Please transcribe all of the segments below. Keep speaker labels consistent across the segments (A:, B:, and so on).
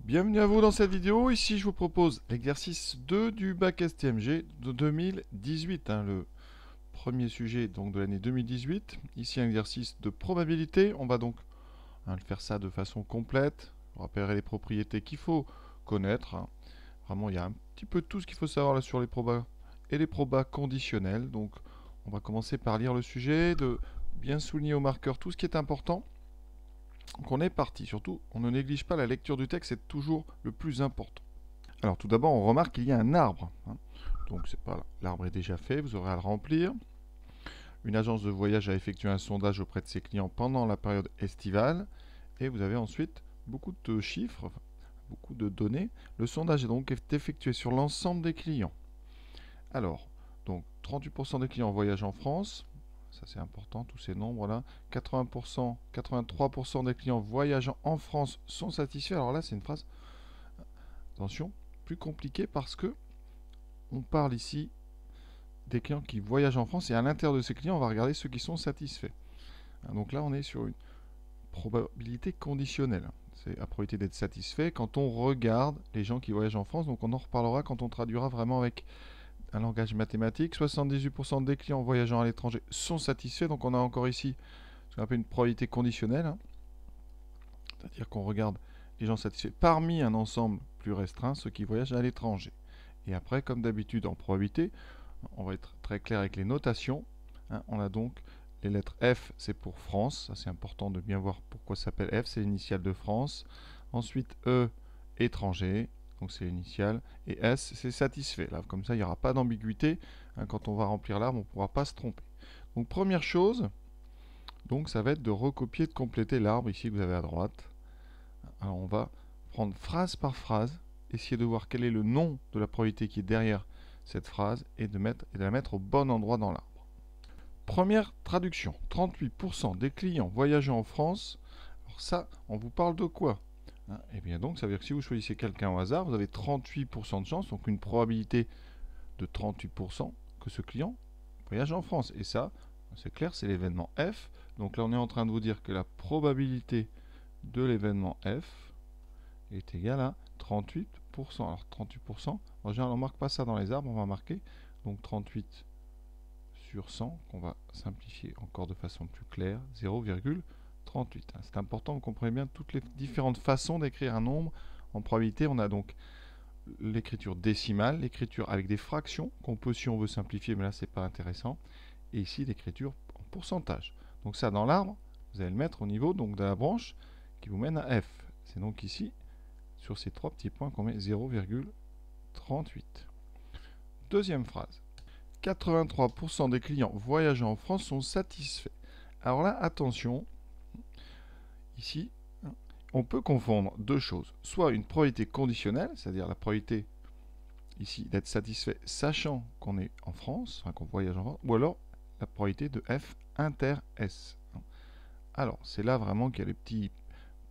A: Bienvenue à vous dans cette vidéo. Ici, je vous propose l'exercice 2 du bac STMG de 2018, le premier sujet donc de l'année 2018. Ici, un exercice de probabilité. On va donc faire ça de façon complète. Je vous rappellerai les propriétés qu'il faut connaître. Vraiment, il y a un petit peu de tout ce qu'il faut savoir là sur les probas et les probas conditionnels. Donc, on va commencer par lire le sujet, de bien souligner au marqueur tout ce qui est important. Donc on est parti, surtout on ne néglige pas la lecture du texte, c'est toujours le plus important. Alors tout d'abord on remarque qu'il y a un arbre, donc c'est pas l'arbre est déjà fait, vous aurez à le remplir. Une agence de voyage a effectué un sondage auprès de ses clients pendant la période estivale, et vous avez ensuite beaucoup de chiffres, beaucoup de données. Le sondage est donc effectué sur l'ensemble des clients. Alors, donc 38% des clients voyagent en France, ça c'est important, tous ces nombres-là. 80%, 83% des clients voyageant en France sont satisfaits. Alors là, c'est une phrase, attention, plus compliquée parce que on parle ici des clients qui voyagent en France et à l'intérieur de ces clients, on va regarder ceux qui sont satisfaits. Donc là, on est sur une probabilité conditionnelle. C'est la probabilité d'être satisfait quand on regarde les gens qui voyagent en France. Donc on en reparlera quand on traduira vraiment avec un langage mathématique. 78% des clients voyageant à l'étranger sont satisfaits. Donc on a encore ici ce qu'on appelle une probabilité conditionnelle. C'est-à-dire qu'on regarde les gens satisfaits parmi un ensemble plus restreint, ceux qui voyagent à l'étranger. Et après, comme d'habitude en probabilité, on va être très clair avec les notations. On a donc les lettres F, c'est pour France. Ça, c'est important de bien voir pourquoi ça s'appelle F, c'est l'initiale de France. Ensuite, E, étranger, donc c'est l'initiale. Et S, c'est satisfait. Là, comme ça, il n'y aura pas d'ambiguïté. Quand on va remplir l'arbre, on ne pourra pas se tromper. Donc, première chose, donc, ça va être de recopier, de compléter l'arbre ici que vous avez à droite. Alors, on va prendre phrase par phrase, essayer de voir quel est le nom de la probabilité qui est derrière cette phrase et de la mettre au bon endroit dans l'arbre. Première traduction, 38% des clients voyageant en France. Alors ça, on vous parle de quoi? Et bien donc, ça veut dire que si vous choisissez quelqu'un au hasard, vous avez 38% de chance, donc une probabilité de 38% que ce client voyage en France. Et ça, c'est clair, c'est l'événement F. Donc là, on est en train de vous dire que la probabilité de l'événement F est égale à 38%. Alors 38%, en général, on ne marque pas ça dans les arbres, on va marquer donc 38 sur 100, qu'on va simplifier encore de façon plus claire, 0,38. C'est important, vous comprenez bien toutes les différentes façons d'écrire un nombre. En probabilité, on a donc l'écriture décimale, l'écriture avec des fractions, qu'on peut si on veut simplifier, mais là c'est pas intéressant, et ici l'écriture en pourcentage. Donc ça dans l'arbre, vous allez le mettre au niveau donc, de la branche qui vous mène à F. C'est donc ici, sur ces trois petits points, qu'on met 0,38. Deuxième phrase. 83% des clients voyageant en France sont satisfaits. Alors là, attention, ici, on peut confondre deux choses. Soit une probabilité conditionnelle, c'est-à-dire la probabilité ici d'être satisfait sachant qu'on est en France, enfin qu'on voyage en France, ou alors la probabilité de F inter S. Alors, c'est là vraiment qu'il y a les petits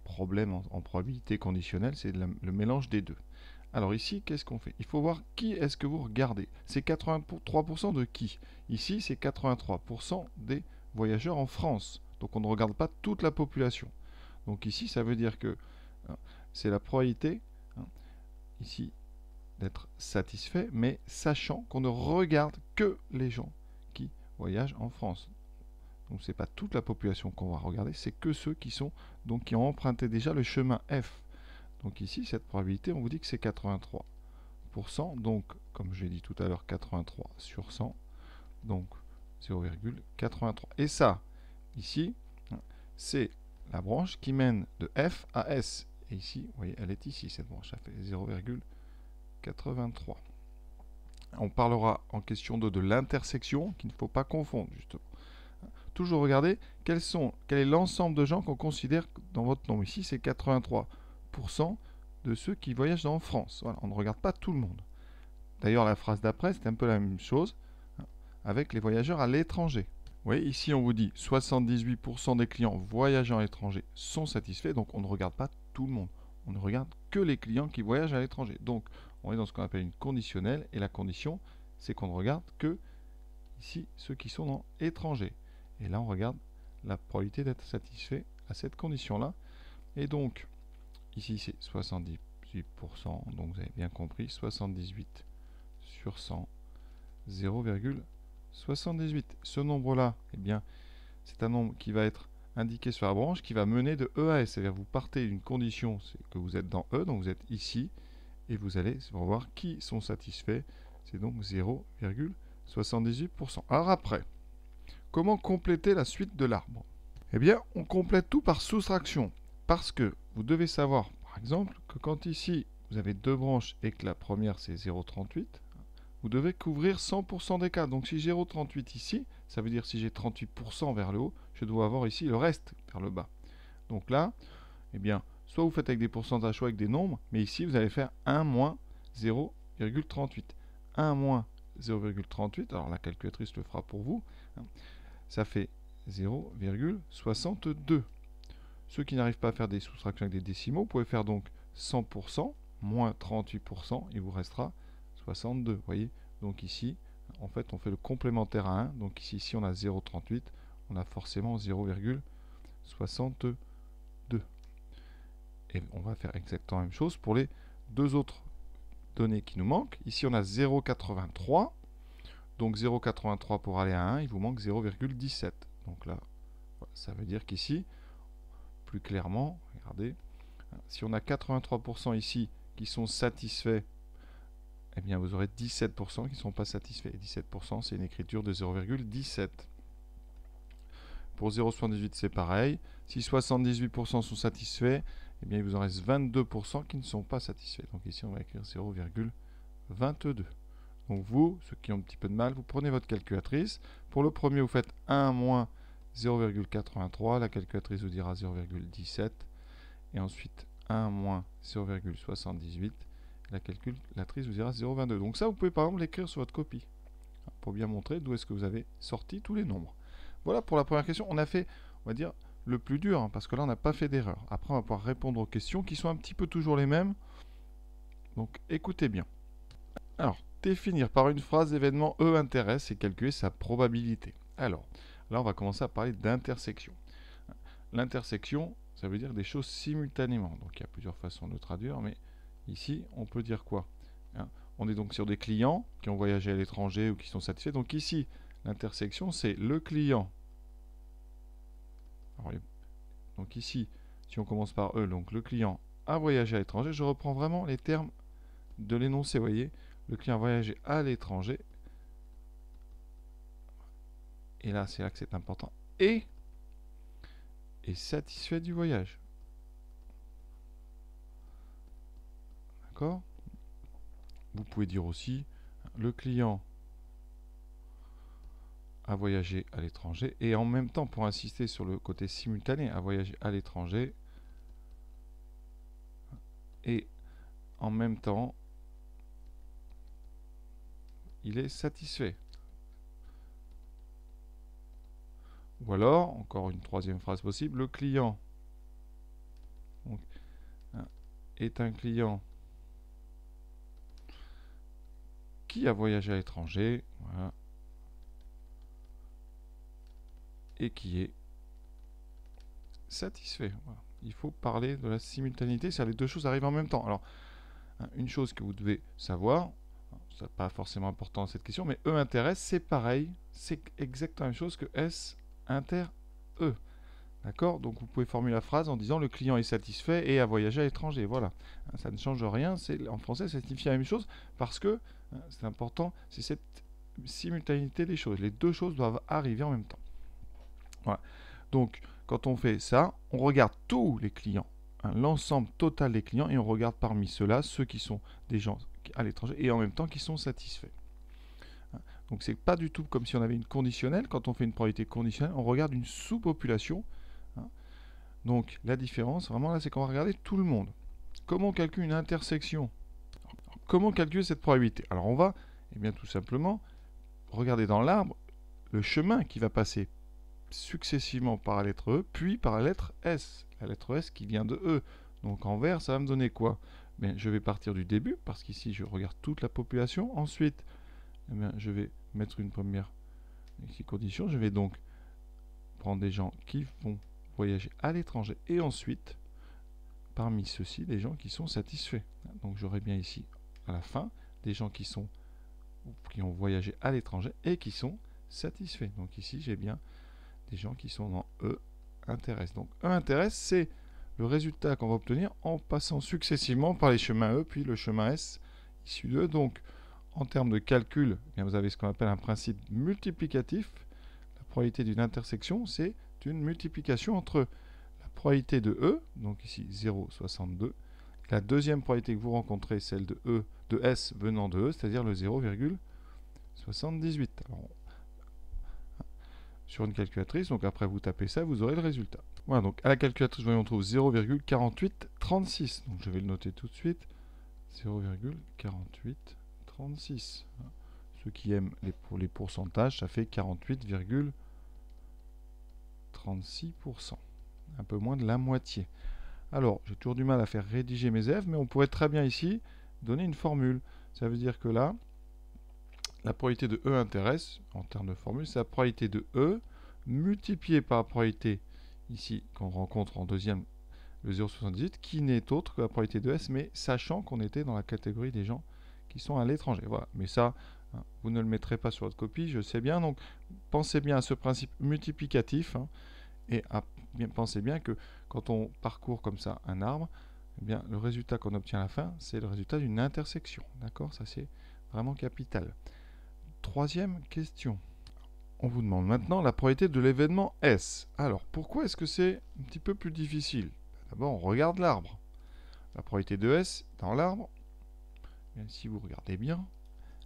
A: problèmes en probabilité conditionnelle, c'est le mélange des deux. Alors ici, qu'est-ce qu'on fait? Il faut voir qui est-ce que vous regardez. C'est 83% de qui? Ici, c'est 83% des voyageurs en France. Donc on ne regarde pas toute la population. Donc ici, ça veut dire que c'est la probabilité, ici, d'être satisfait, mais sachant qu'on ne regarde que les gens qui voyagent en France. Donc c'est pas toute la population qu'on va regarder, c'est que ceux qui sont donc qui ont emprunté déjà le chemin F. Donc ici, cette probabilité, on vous dit que c'est 83%. Donc, comme j'ai dit tout à l'heure, 83 sur 100. Donc, 0,83. Et ça, ici, c'est la branche qui mène de F à S. Et ici, vous voyez, elle est ici, cette branche. Ça fait 0,83. On parlera en question de l'intersection, qu'il ne faut pas confondre, justement. Toujours regarder quel est l'ensemble de gens qu'on considère dans votre nombre. Ici, c'est 83% de ceux qui voyagent en France. Voilà, on ne regarde pas tout le monde. D'ailleurs, la phrase d'après, c'est un peu la même chose avec les voyageurs à l'étranger. Vous voyez, ici, on vous dit 78% des clients voyageant à l'étranger sont satisfaits, donc on ne regarde pas tout le monde. On ne regarde que les clients qui voyagent à l'étranger. Donc, on est dans ce qu'on appelle une conditionnelle, et la condition, c'est qu'on ne regarde que, ici, ceux qui sont dans étranger. Et là, on regarde la probabilité d'être satisfait à cette condition-là. Et donc, ici, c'est 78 78%. Donc vous avez bien compris, 78 sur 100, 0,78. Ce nombre-là, eh bien, c'est un nombre qui va être indiqué sur la branche, qui va mener de E à S. C'est-à-dire vous partez d'une condition, c'est que vous êtes dans E, donc vous êtes ici, et vous allez voir qui sont satisfaits. C'est donc 0,78%. Alors après, comment compléter la suite de l'arbre? Eh bien, on complète tout par soustraction. Parce que vous devez savoir, par exemple, que quand ici, vous avez deux branches et que la première, c'est 0,38, vous devez couvrir 100% des cas. Donc si j'ai 0,38 ici, ça veut dire si j'ai 38% vers le haut, je dois avoir ici le reste vers le bas. Donc là, eh bien, soit vous faites avec des pourcentages, soit avec des nombres, mais ici, vous allez faire 1 moins 0,38. 1 moins 0,38, alors la calculatrice le fera pour vous, ça fait 0,62. Ceux qui n'arrivent pas à faire des soustractions avec des décimaux, vous pouvez faire donc 100% moins 38%, il vous restera 62. Vous voyez, donc ici, en fait, on fait le complémentaire à 1. Donc ici on a 0,38, on a forcément 0,62. Et on va faire exactement la même chose pour les deux autres données qui nous manquent. Ici, on a 0,83. Donc 0,83 pour aller à 1, il vous manque 0,17. Donc là, ça veut dire qu'ici, plus clairement, regardez, si on a 83% ici qui sont satisfaits, eh bien vous aurez 17% qui ne sont pas satisfaits. Et 17%, c'est une écriture de 0,17. Pour 0,78, c'est pareil. Si 78% sont satisfaits, eh bien il vous en reste 22% qui ne sont pas satisfaits. Donc ici, on va écrire 0,22. Donc vous, ceux qui ont un petit peu de mal, vous prenez votre calculatrice. Pour le premier, vous faites 1 moins 0,83. La calculatrice vous dira 0,17. Et ensuite 1 moins 0,78. La calculatrice vous dira 0,22. Donc ça, vous pouvez par exemple l'écrire sur votre copie, pour bien montrer d'où est-ce que vous avez sorti tous les nombres. Voilà pour la première question. On a fait, on va dire, le plus dur, parce que là, on n'a pas fait d'erreur. Après, on va pouvoir répondre aux questions qui sont un petit peu toujours les mêmes. Donc, écoutez bien. Alors, définir par une phrase l'événement E intéresse et calculer sa probabilité. Alors, là, on va commencer à parler d'intersection. L'intersection, ça veut dire des choses simultanément. Donc, il y a plusieurs façons de le traduire, mais ici, on peut dire quoi? On est donc sur des clients qui ont voyagé à l'étranger ou qui sont satisfaits. Donc ici, l'intersection, c'est le client. Alors, donc ici, si on commence par E, donc le client a voyagé à l'étranger, je reprends vraiment les termes de l'énoncé, vous voyez. Le client a voyagé à l'étranger. Et là, c'est là que c'est important. Et est satisfait du voyage. D'accord? Vous pouvez dire aussi, le client a voyagé à l'étranger et en même temps, pour insister sur le côté simultané, a voyagé à l'étranger et en même temps, il est satisfait. Ou alors, encore une troisième phrase possible, le client donc, est un client qui a voyagé à l'étranger, voilà, et qui est satisfait. Voilà. Il faut parler de la simultanéité, c'est-à-dire les deux choses arrivent en même temps. Alors, une chose que vous devez savoir, ça n'est pas forcément important dans cette question, mais E inter S, c'est pareil, c'est exactement la même chose que S inter E. D'accord? Donc vous pouvez formuler la phrase en disant le client est satisfait et a voyagé à l'étranger. Voilà. Ça ne change rien. En français, ça signifie la même chose parce que, c'est important, c'est cette simultanéité des choses. Les deux choses doivent arriver en même temps. Voilà. Donc, quand on fait ça, on regarde tous les clients, l'ensemble total des clients, et on regarde parmi ceux-là, ceux qui sont des gens à l'étranger et en même temps qui sont satisfaits. Donc, c'est pas du tout comme si on avait une conditionnelle. Quand on fait une probabilité conditionnelle, on regarde une sous-population. Donc la différence, vraiment là, c'est qu'on va regarder tout le monde. Comment on calcule une intersection? Comment calculer cette probabilité? Alors on va, eh bien tout simplement, regarder dans l'arbre le chemin qui va passer successivement par la lettre E, puis par la lettre S. La lettre S qui vient de E. Donc en vert, ça va me donner quoi? Bien, je vais partir du début, parce qu'ici je regarde toute la population. Ensuite, eh bien, je vais mettre une première condition. Je vais donc prendre des gens qui vont voyager à l'étranger et ensuite parmi ceux-ci des gens qui sont satisfaits. Donc j'aurai bien ici, à la fin, des gens qui ont voyagé à l'étranger et qui sont satisfaits. Donc ici, j'ai bien des gens qui sont dans E intéresse. Donc E intéresse, c'est le résultat qu'on va obtenir en passant successivement par les chemins E, puis le chemin S issu de E. Donc, en termes de calcul, eh bien, vous avez ce qu'on appelle un principe multiplicatif. La probabilité d'une intersection, c'est une multiplication entre la probabilité de E, donc ici 0,62, la deuxième probabilité que vous rencontrez, celle de E, de S venant de E, c'est-à-dire le 0,78. Alors, sur une calculatrice, donc après vous tapez ça, vous aurez le résultat. Voilà, donc à la calculatrice, voyons, on trouve 0,4836. Donc je vais le noter tout de suite. 0,4836. Ceux qui aiment les pourcentages, ça fait 48,36%. Un peu moins de la moitié. Alors, j'ai toujours du mal à faire rédiger mes élèves, mais on pourrait très bien ici donner une formule. Ça veut dire que là, la probabilité de E intéresse, en termes de formule, c'est la probabilité de E multipliée par la probabilité ici qu'on rencontre en deuxième, le 0,78, qui n'est autre que la probabilité de S, mais sachant qu'on était dans la catégorie des gens qui sont à l'étranger. Voilà. Mais ça, hein, vous ne le mettrez pas sur votre copie, je sais bien. Donc, pensez bien à ce principe multiplicatif, hein, et pensez bien que quand on parcourt comme ça un arbre, eh bien, le résultat qu'on obtient à la fin, c'est le résultat d'une intersection. D'accord? Ça, c'est vraiment capital. Troisième question. On vous demande maintenant la probabilité de l'événement S. Alors, pourquoi est-ce que c'est un petit peu plus difficile? D'abord, on regarde l'arbre. La probabilité de S dans l'arbre, si vous regardez bien,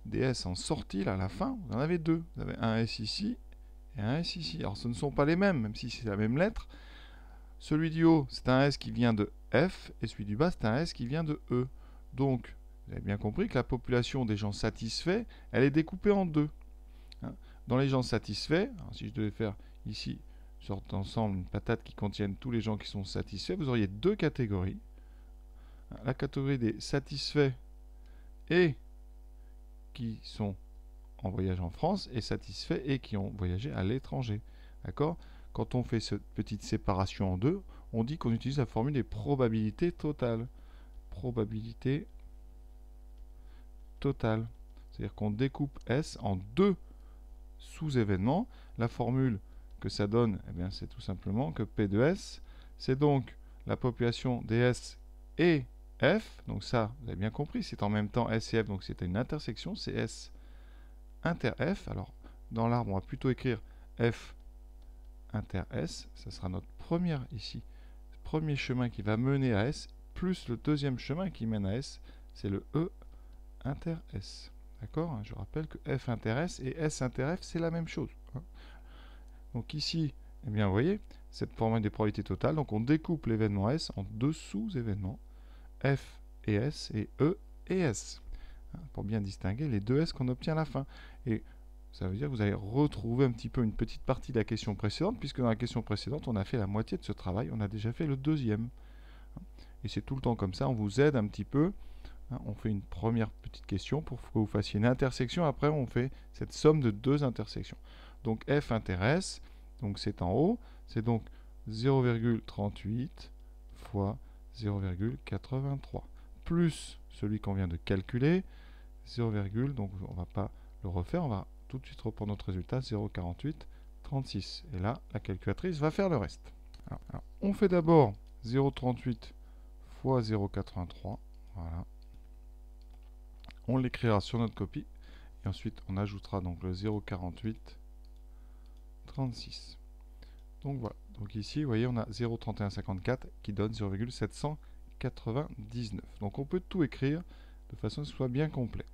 A: des S en sortie, là, à la fin, vous en avez deux. Vous avez un S ici et un S ici. Alors, ce ne sont pas les mêmes, même si c'est la même lettre. Celui du haut, c'est un S qui vient de F, et celui du bas, c'est un S qui vient de E. Donc, vous avez bien compris que la population des gens satisfaits, elle est découpée en deux. Dans les gens satisfaits, alors si je devais faire ici une sorte d'ensemble, une patate qui contienne tous les gens qui sont satisfaits, vous auriez deux catégories. La catégorie des satisfaits et qui sont en voyage en France, et satisfaits et qui ont voyagé à l'étranger. D'accord? Quand on fait cette petite séparation en deux, on dit qu'on utilise la formule des probabilités totales. Probabilité totale. C'est-à-dire qu'on découpe S en deux sous-événements. La formule que ça donne, eh bien, c'est tout simplement que P de S, c'est donc la population des S et F. Donc ça, vous avez bien compris, c'est en même temps S et F, donc c'est une intersection, c'est S inter F. Alors, dans l'arbre, on va plutôt écrire F inter S. Ça sera notre première ici, premier chemin qui va mener à S, plus le deuxième chemin qui mène à S, c'est le E inter S. D'accord? Je rappelle que F inter S et S inter F, c'est la même chose. Donc ici, eh bien, vous voyez, cette formule des probabilités totales. Donc on découpe l'événement S en deux sous-événements, F et S et E et S, pour bien distinguer les deux S qu'on obtient à la fin. Et ça veut dire que vous allez retrouver un petit peu une petite partie de la question précédente, puisque dans la question précédente, on a fait la moitié de ce travail, on a déjà fait le deuxième. Et c'est tout le temps comme ça, on vous aide un petit peu. On fait une première petite question pour que vous fassiez une intersection. Après, on fait cette somme de deux intersections. Donc F intéresse, donc c'est en haut, c'est donc 0,38 fois 0,83 plus celui qu'on vient de calculer, 0, donc on ne va pas le refaire, on va tout de suite reprendre notre résultat, 0,4836. Et là, la calculatrice va faire le reste. Alors, on fait d'abord 0,38 fois 0,83, voilà. On l'écrira sur notre copie et ensuite on ajoutera donc le 0,4836. Donc voilà. Donc ici, vous voyez, on a 0,3154 qui donne 0,799. Donc on peut tout écrire de façon à ce que ce soit bien complet.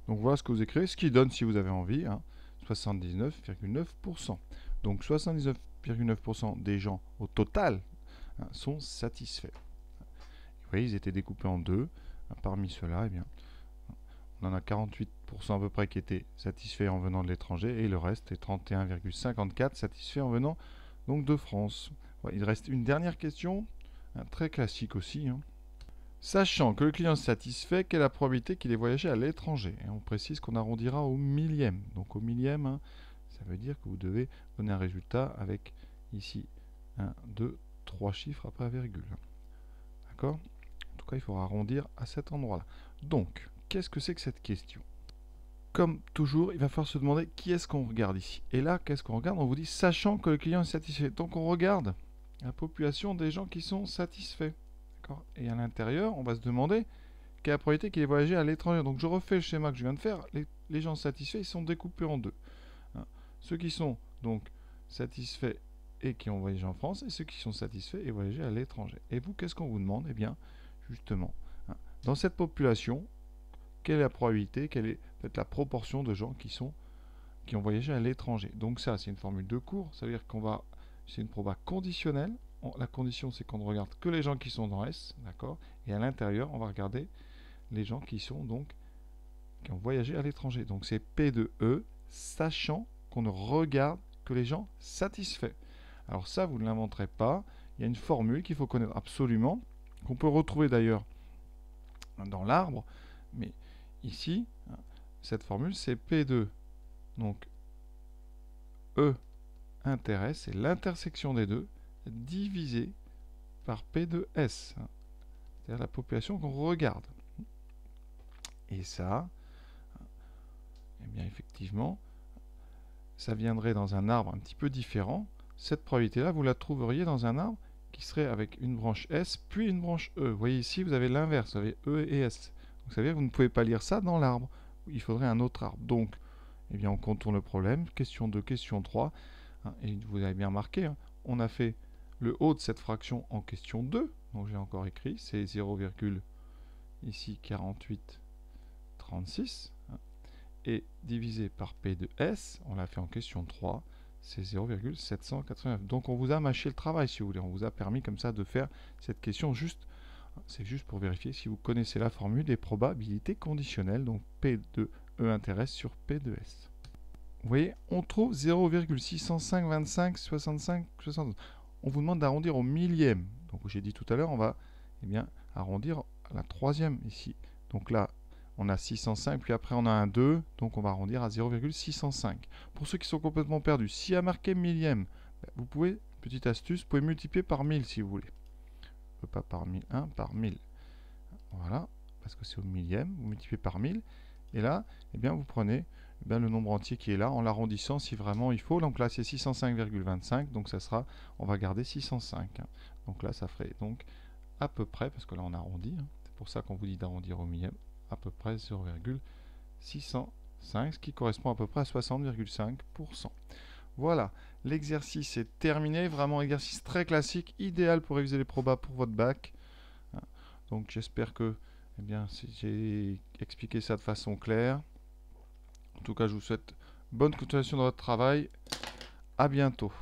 A: Donc voilà ce que vous écrivez, ce qui donne, si vous avez envie, 79,9%. Donc 79,9% des gens au total sont satisfaits. Vous voyez, ils étaient découpés en deux. Parmi ceux-là, eh bien, on en a 48% à peu près qui étaient satisfaits en venant de l'étranger et le reste est 31,54 satisfaits en venant donc de France. Ouais, il reste une dernière question, très classique aussi. Sachant que le client est satisfait, quelle est la probabilité qu'il ait voyagé à l'étranger? Et on précise qu'on arrondira au millième. Donc au millième, ça veut dire que vous devez donner un résultat avec ici 1, 2, 3 chiffres après la virgule. D'accord? En tout cas, il faudra arrondir à cet endroit-là. Donc, qu'est-ce que c'est que cette question? Comme toujours, il va falloir se demander qui est-ce qu'on regarde ici. Et là, qu'est-ce qu'on regarde? On vous dit sachant que le client est satisfait. Donc on regarde la population des gens qui sont satisfaits. D'accord? Et à l'intérieur, on va se demander quelle est la probabilité qu'il ait voyagé à l'étranger. Donc je refais le schéma que je viens de faire. Les gens satisfaits, ils sont découpés en deux. Hein. Ceux qui sont donc satisfaits et qui ont voyagé en France, et ceux qui sont satisfaits et voyagé à l'étranger. Et vous, qu'est-ce qu'on vous demande? Eh bien, justement, dans cette population, quelle est la probabilité, quelle est peut-être la proportion de gens qui ont voyagé à l'étranger. Donc ça, c'est une formule de cours, ça veut dire c'est une proba conditionnelle. La condition, c'est qu'on ne regarde que les gens qui sont dans S, d'accord? Et à l'intérieur, on va regarder les gens qui ont voyagé à l'étranger. Donc c'est P de E, sachant qu'on ne regarde que les gens satisfaits. Alors ça, vous ne l'inventerez pas. Il y a une formule qu'il faut connaître absolument, qu'on peut retrouver d'ailleurs dans l'arbre, mais ici, cette formule, c'est P de donc E inter S, c'est l'intersection des deux, divisé par P de S, c'est-à-dire la population qu'on regarde. Et ça, eh bien effectivement, ça viendrait dans un arbre un petit peu différent. Cette probabilité-là, vous la trouveriez dans un arbre qui serait avec une branche S, puis une branche E. Vous voyez ici, vous avez l'inverse, vous avez E et S. Donc ça veut dire que vous ne pouvez pas lire ça dans l'arbre. Il faudrait un autre arbre. Donc, eh bien, on contourne le problème. Question 2, question 3. Et vous avez bien marqué, on a fait le haut de cette fraction en question 2. Donc j'ai encore écrit, c'est 0, ici 48, 36. Et divisé par P de S, on l'a fait en question 3, c'est 0,789. Donc on vous a mâché le travail, si vous voulez. On vous a permis comme ça de faire cette question juste. C'est juste pour vérifier si vous connaissez la formule des probabilités conditionnelles. Donc P de E intéresse sur P de S. Vous voyez, on trouve 0,60525 65 72. On vous demande d'arrondir au millième. Donc j'ai dit tout à l'heure, on va arrondir à la troisième ici. Donc là, on a 605, puis après on a un 2, donc on va arrondir à 0,605. Pour ceux qui sont complètement perdus, s'il y a marqué millième, vous pouvez, petite astuce, vous pouvez multiplier par 1000 si vous voulez. Pas par 1001, par 1000. Voilà, parce que c'est au millième, vous multipliez par 1000. Et là, eh bien, vous prenez le nombre entier qui est là en l'arrondissant si vraiment il faut. Donc là, c'est 605,25, donc ça sera, on va garder 605. Donc là, ça ferait donc à peu près, parce que là on arrondit, c'est pour ça qu'on vous dit d'arrondir au millième, à peu près 0,605, ce qui correspond à peu près à 60,5%. Voilà, l'exercice est terminé, vraiment exercice très classique, idéal pour réviser les probas pour votre bac. Donc j'espère que j'ai expliqué ça de façon claire. En tout cas, je vous souhaite bonne continuation dans votre travail. À bientôt.